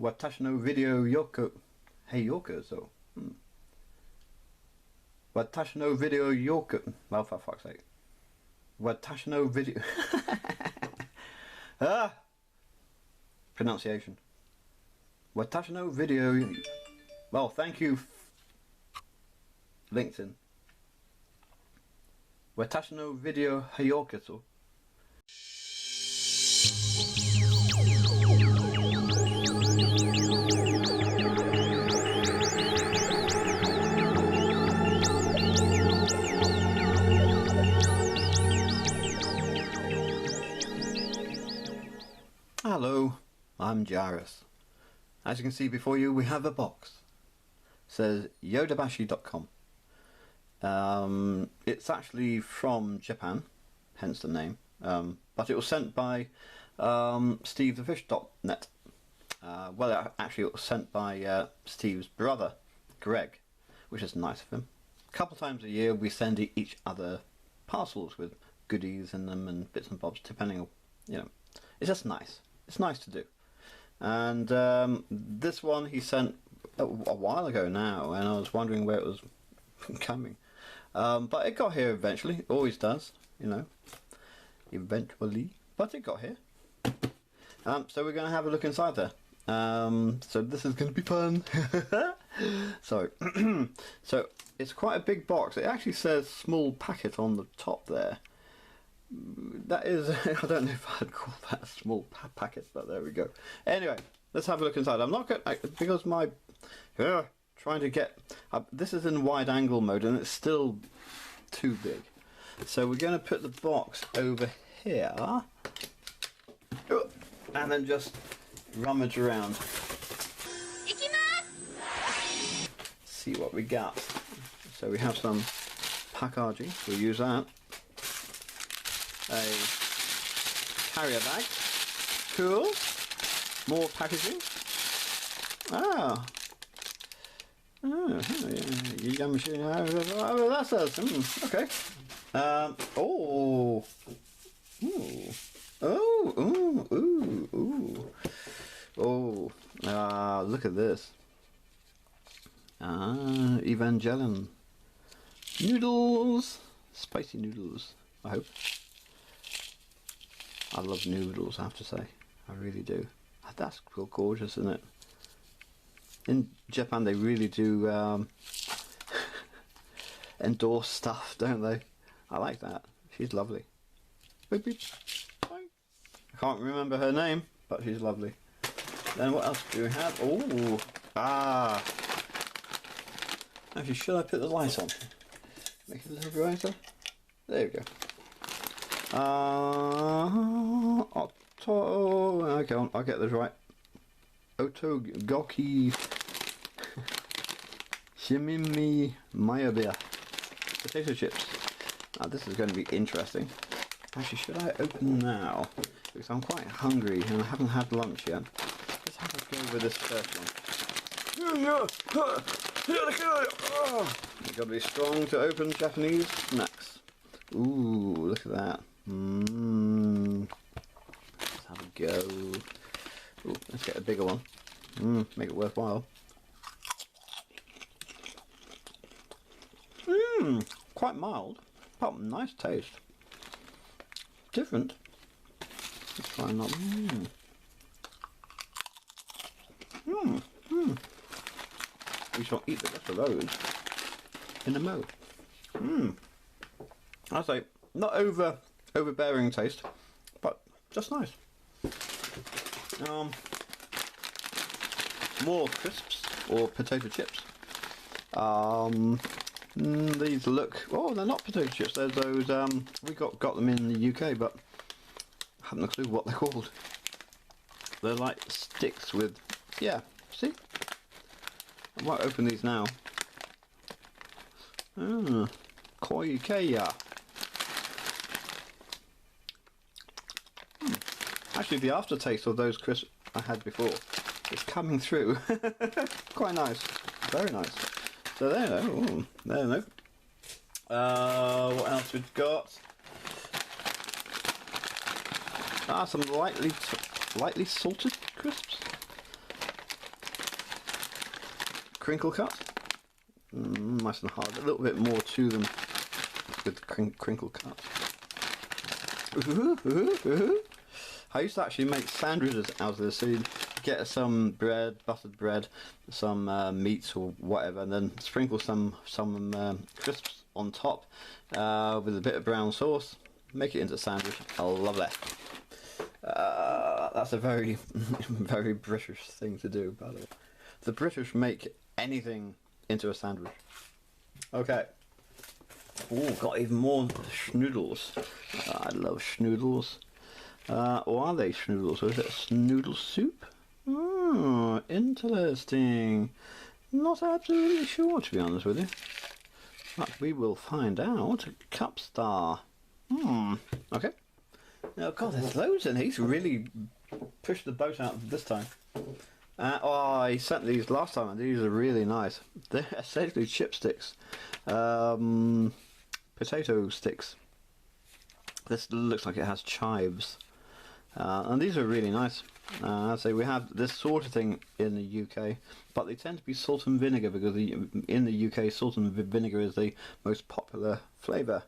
Watashi no video yoko. Hey yoko, so. Watashi no video yoko. Well, for fuck's sake. Watashi no video. Pronunciation. Watashi no video. Well, thank you, LinkedIn. Watashi no video hayoketo. Hello, I'm Jairus. As you can see before you, we have a box. It says yodabashi.com. It's actually from Japan, hence the name, but it was sent by stevethefish.net. Well, actually it was sent by Steve's brother, Greg, which is nice of him. A couple of times a year we send each other parcels with goodies in them and bits and bobs, depending on, you know, it's just nice. It's nice to do. And this one he sent a while ago now, and I was wondering where it was coming. But it got here eventually. It always does, you know, eventually. But it got here. So we're going to have a look inside there. So this is going to be fun. So, so it's quite a big box. It actually says small packet on the top there. That is, I don't know if I'd call that a small packet, but there we go. Anyway, let's have a look inside. I'm not going because my trying to get this is in wide angle mode and it's still too big. So we're going to put the box over here and then just rummage around. See what we got. So we have some packaging. We'll use that. A carrier bag. Cool. More packaging. Oh, yeah, machine. Oh, that says. Okay. Oh. Ooh. Oh. Ooh. Ooh. Ooh. Oh. Look at this. Evangelion. Noodles. Spicy noodles. I hope. I love noodles, I have to say. I really do. That's real gorgeous, isn't it? In Japan, they really do endorse stuff, don't they? I like that. She's lovely. Beep, beep. Bye. I can't remember her name, but she's lovely. Then what else do we have? Oh, Actually, should I put the light on? Make it a little brighter. There we go. Okay, I'll get this right. Otogoki Shimimi Mayabia. Potato chips. Now this is going to be interesting. Actually, should I open now? Because I'm quite hungry and I haven't had lunch yet. Let's have a go with this first one. You've got to be strong to open Japanese snacks. Ooh, look at that. Let's have a go. Ooh, let's get a bigger one. Make it worthwhile. Quite mild, but nice taste. Different. Let's try another. We shall eat the rest of those in a mo. I'd say not overbearing taste, but just nice. More crisps or potato chips. These look, oh, they're not potato chips. They're those we got them in the UK, but I haven't a clue what they're called. They're like sticks with, yeah. See, I might open these now. Koikeya. Actually, the aftertaste of those crisps I had before is coming through. Quite nice, very nice. So there you go. Ooh, there you go. What else we've got? Ah, some lightly salted crisps. Crinkle cut. Nice and hard. A little bit more to them with the crinkle cut. I used to actually make sandwiches out of this. So you'd get some bread, buttered bread, some meat or whatever, and then sprinkle some crisps on top with a bit of brown sauce. Make it into a sandwich. I love that. That's a very, very British thing to do, by the way. The British make anything into a sandwich. Okay. Oh, got even more schnoodles. I love schnoodles. Or are they schnoodles? Or is it schnoodle soup? Oh, interesting. Not absolutely sure, to be honest with you. But we will find out. Cup star. Okay. Now, God, there's loads in. He's really pushed the boat out this time. Oh, he sent these last time, and these are really nice. They're essentially chipsticks. Potato sticks. This looks like it has chives. And these are really nice. So we have this sort of thing in the UK, but they tend to be salt and vinegar because in the UK salt and vinegar is the most popular flavour.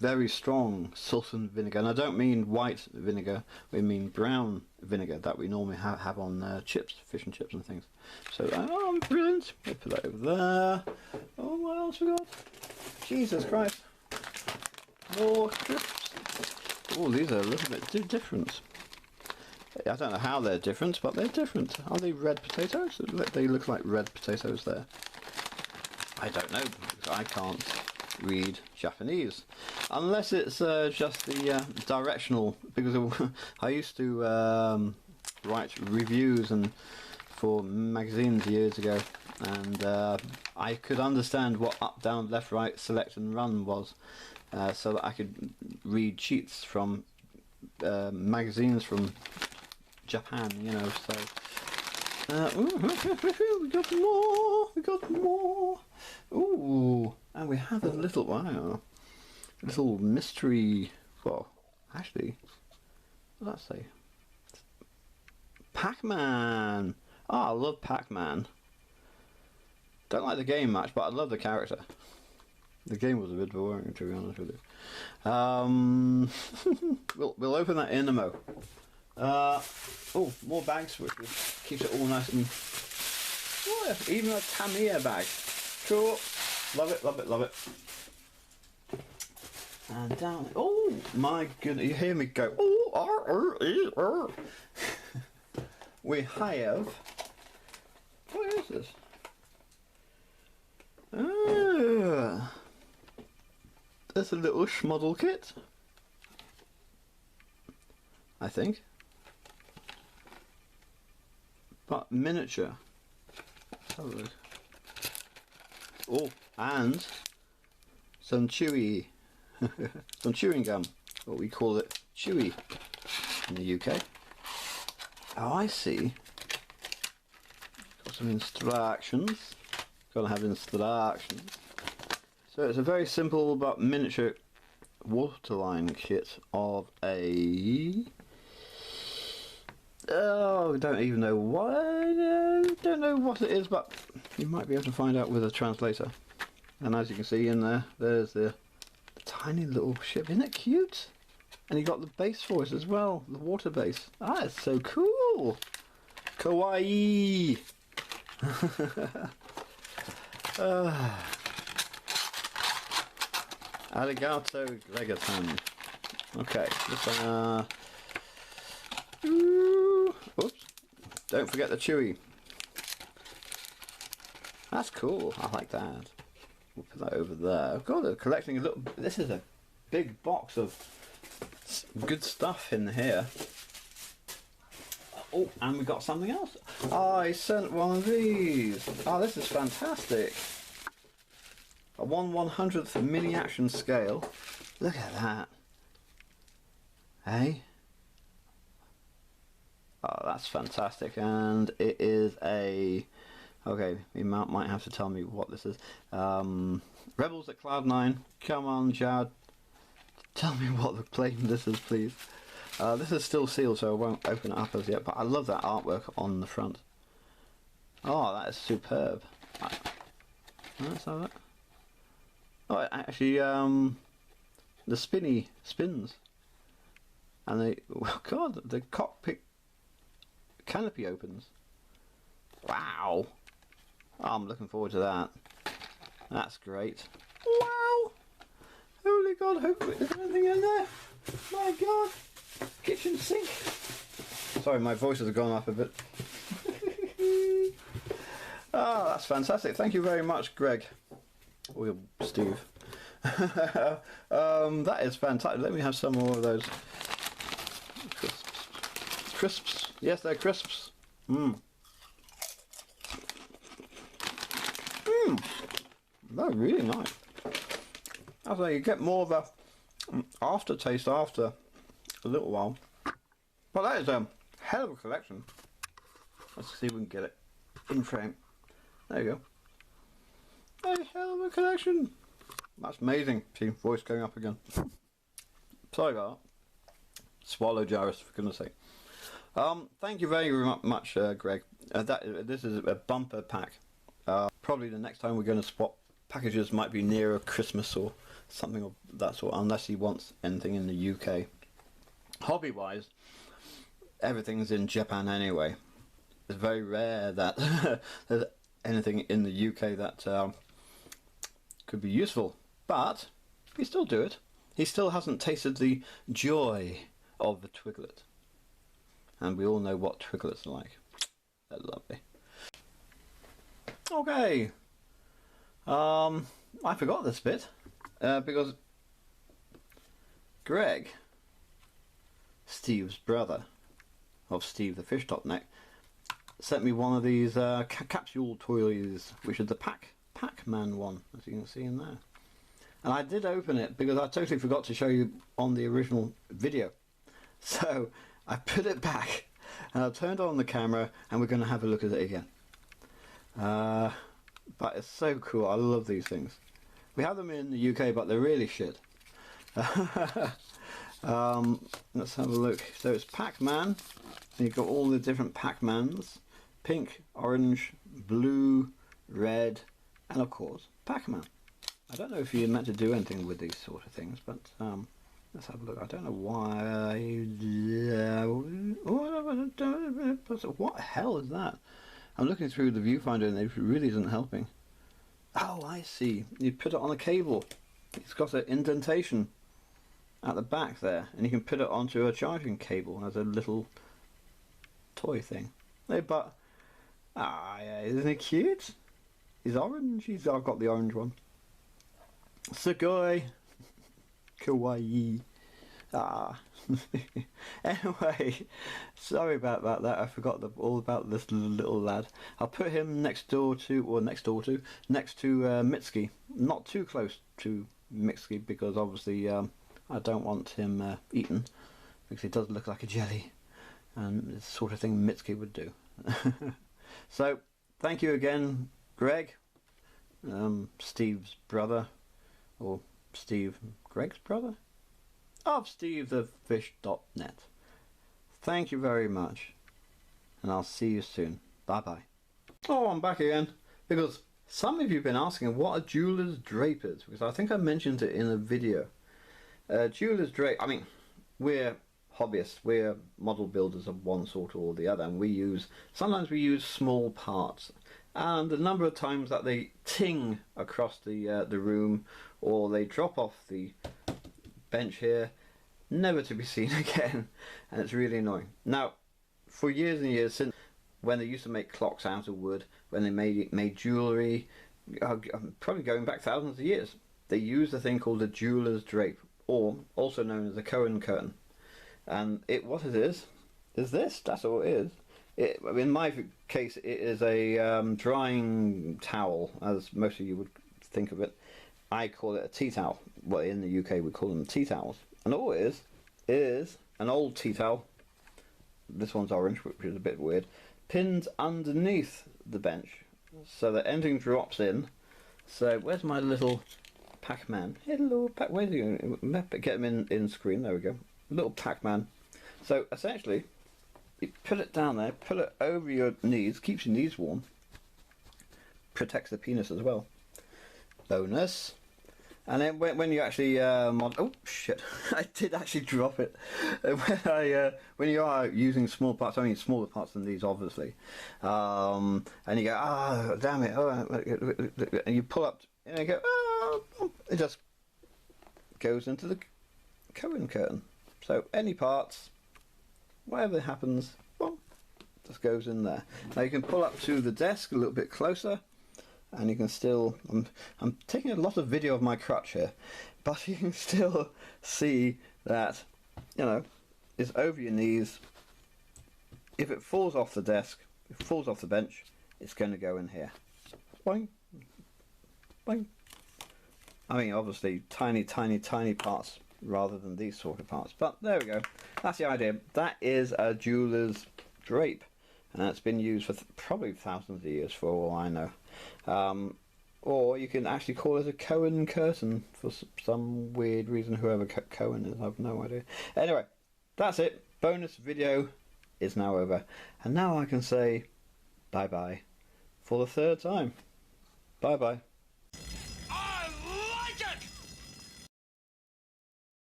Very strong salt and vinegar, and I don't mean white vinegar, we mean brown vinegar that we normally have on chips, fish and chips and things. So, brilliant. We'll put that over there. Oh, what else we got? Jesus Christ. More crisps. Oh, these are a little bit different. I don't know how they're different, but they're different. Are they red potatoes? They look like red potatoes there. I don't know, because I can't read Japanese. Unless it's just the directional, because I used to write reviews and for magazines years ago, and I could understand what up, down, left, right, select and run was, so that I could read sheets from magazines from Japan, you know, so we got more, we got more. Ooh, and we have a little, wow, little mystery, well, actually, what did that say? PacMan! Ah, I love PacMan. Don't like the game much, but I love the character. The game was a bit boring, to be honest with you. We'll open that in a mo. Oh, more bags, which keeps it all nice and... Oh, yeah, even a Tamiya bag. Cool. Love it, love it, love it. And down... Oh, my goodness. You hear me go... Oh, we have... What is this? There's a little schmoddle kit, I think, but miniature. Let's have a look. Oh, and some chewy, some chewing gum. What we call it, chewy in the UK. Oh, I see. Got some instructions. Gotta have instructions. So it's a very simple but miniature waterline kit of a... Oh, I don't even know what... don't know what it is, but you might be able to find out with a translator. And as you can see in there, there's the tiny little ship. Isn't it cute? And you got the base for it as well, the water base. Ah, it's so cool! Kawaii! Arigato Gregatan. Okay, this oops. Don't forget the chewy. That's cool. I like that. We'll put that over there. Oh God, they're collecting a little... This is a big box of good stuff in here. Oh, and we got something else. I sent one of these. Oh, this is fantastic. A 1/100th mini action scale. Look at that. Hey? Oh, that's fantastic. And it is a... Okay, you might have to tell me what this is. Rebels at Cloud 9. Come on, Jad. tell me what the claim this is, please. This is still sealed, so I won't open it up as yet, but I love that artwork on the front. Oh, that is superb. Let's have that. Oh, it actually, the spinny spins. And they, oh God, the cockpit canopy opens. Wow. Oh, I'm looking forward to that. That's great. Wow. Holy God, is there anything in there? My God. Kitchen sink. Sorry, my voice has gone up a bit. Oh, that's fantastic. Thank you very much, Greg. Or Steve. That is fantastic. Let me have some more of those. Crisps. Yes, they're crisps. They're really nice. I was like, you get more of a aftertaste after a little while. But that is a hell of a collection. Let's see if we can get it in frame. There you go. A hell of a collection. That's amazing. See, voice going up again. Sorry about that. Swallow Jarvis, for goodness sake. Thank you very much, Greg. This is a bumper pack. Probably the next time we're going to swap packages might be nearer Christmas or something of that sort, unless he wants anything in the UK. Hobby-wise, everything's in Japan anyway. It's very rare that there's anything in the UK that could be useful, but we still do it. He still hasn't tasted the joy of the Twiglet. And we all know what Twiglets are like. They're lovely. Okay. I forgot this bit because Greg, Steve's brother of Steve the Fish Top Neck, sent me one of these capsule toys, which is the PacMan one, as you can see in there. And I did open it because I totally forgot to show you on the original video. So I put it back and I turned on the camera and we're going to have a look at it again. But it's so cool. I love these things. We have them in the UK, but they're really shit. Let's have a look. So it's PacMan, and you've got all the different PacMans: pink, orange, blue, red, and of course PacMan. I don't know if you're meant to do anything with these sort of things, but let's have a look. I don't know why. What the hell is that? I'm looking through the viewfinder and it really isn't helping. Oh, I see. You put it on a cable. It's got an indentation at the back there, and you can put it onto a charging cable as a little toy thing. Hey, but yeah, isn't it cute? He's orange. I've got the orange one. Sugoi. Kawaii. Anyway, sorry about that. I forgot all about this little lad. I'll put him next to Mitsuki. Not too close to Mitsuki because obviously I don't want him eaten, because he does look like a jelly, and it's the sort of thing Mitsuki would do. So thank you again, Greg, Steve's brother, or Steve Greg's brother, of SteveTheFish.net. Thank you very much, and I'll see you soon. Bye bye. Oh, I'm back again because some of you have been asking what are jewelers' drapers, because I think I mentioned it in a video. Jewelers' drape. I mean, we're hobbyists. We're model builders of one sort or the other, and sometimes we use small parts, and the number of times that they ting across the room, or they drop off the bench here, never to be seen again, and it's really annoying. Now, for years and years, since when they used to make clocks out of wood, when they made jewellery, probably going back thousands of years, they used a thing called a jeweller's drape, or also known as a Cohen curtain. And what it is this. That's all it is. In my case, it is a drying towel, as most of you would think of it. I call it a tea towel. Well, in the UK we call them tea towels. And all it is an old tea towel. This one's orange, which is a bit weird. Pinned underneath the bench so that anything drops in. So where's my little PacMan. Hello, where's he going? Get him in screen. There we go. Little PacMan. So essentially, you put it down there, put it over your knees, keeps your knees warm, protects the penis as well. Bonus. And then when you actually oh shit, I did actually drop it. When you are using small parts, I mean smaller parts than these, obviously, and you go, ah, damn it, oh, and you pull up, and you go, oh, it just goes into the Cohen curtain. So any parts, whatever happens, well, just goes in there. Now you can pull up to the desk a little bit closer. And you can still, I'm taking a lot of video of my crutch here, but you can still see that, you know, it's over your knees. If it falls off the desk, if it falls off the bench, it's going to go in here. Boing, boing. I mean, obviously, tiny, tiny, tiny parts rather than these sort of parts. But there we go. That's the idea. That is a jeweler's drape. And it's been used for probably thousands of years for all I know. Or you can actually call it a Cohen curtain for some weird reason, whoever Cohen is, I have no idea. Anyway, that's it. Bonus video is now over. And now I can say bye-bye for the third time. Bye-bye.